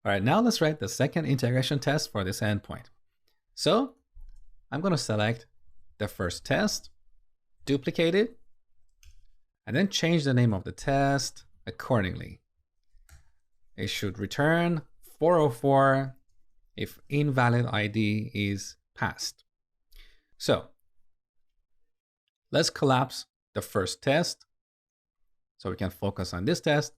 All right, now let's write the second integration test for this endpoint. So I'm going to select the first test, duplicate it, and then change the name of the test accordingly. It should return 404 if invalid ID is passed. So let's collapse the first test so we can focus on this test.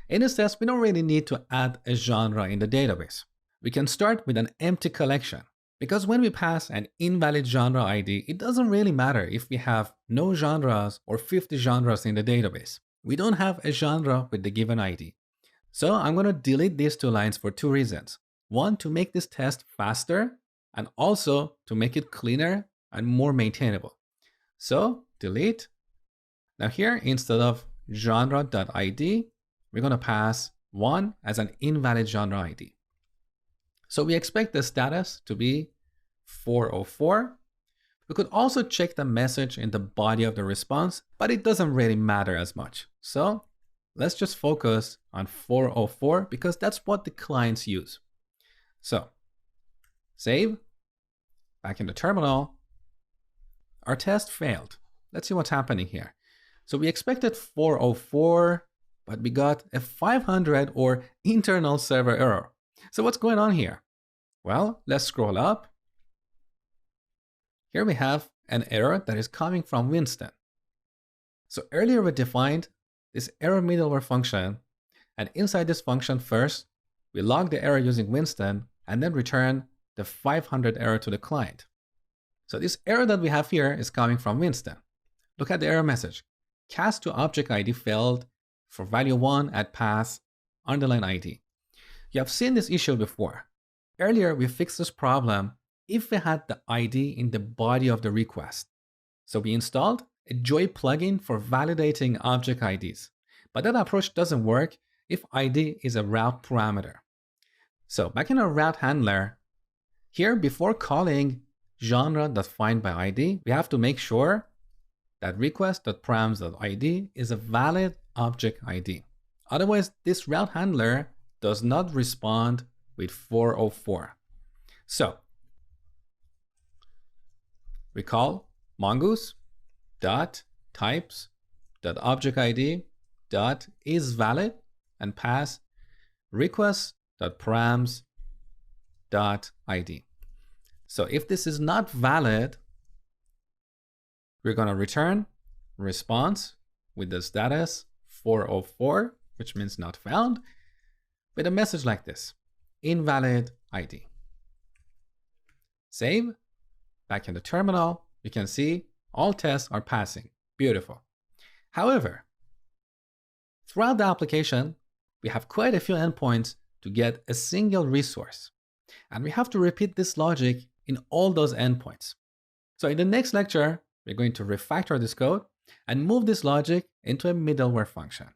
In this test, we don't really need to add a genre in the database. We can start with an empty collection because when we pass an invalid genre ID, it doesn't really matter if we have no genres or 50 genres in the database. We don't have a genre with the given ID. So I'm going to delete these two lines for two reasons. One, to make this test faster, and also to make it cleaner and more maintainable. So delete. Now here, instead of genre.id, we're going to pass 1 as an invalid genre ID. So we expect the status to be 404. We could also check the message in the body of the response, but it doesn't really matter as much. So let's just focus on 404 because that's what the clients use. So save, back in the terminal. Our test failed. Let's see what's happening here. So we expected 404, but we got a 500 or internal server error. So what's going on here? Well, let's scroll up. Here we have an error that is coming from Winston. So earlier we defined this error middleware function, and inside this function first, we log the error using Winston and then return the 500 error to the client. So this error that we have here is coming from Winston. Look at the error message. Cast to object ID failed for value 1 at pass underline ID. You have seen this issue before. Earlier, we fixed this problem if we had the ID in the body of the request. So we installed a Joy plugin for validating object IDs. But that approach doesn't work if ID is a route parameter. So back in our route handler, here before calling genre.findById, we have to make sure that request.params.id is a valid object ID. Otherwise, this route handler does not respond with 404. So we call mongoose.types.objectID.isValid and pass request.params.id. So if this is not valid, we're going to return response with the status 404, which means not found, with a message like this, invalid ID. Save. Back in the terminal, you can see all tests are passing. Beautiful. However, throughout the application, we have quite a few endpoints to get a single resource. And we have to repeat this logic in all those endpoints. So in the next lecture, we're going to refactor this code and move this logic into a middleware function.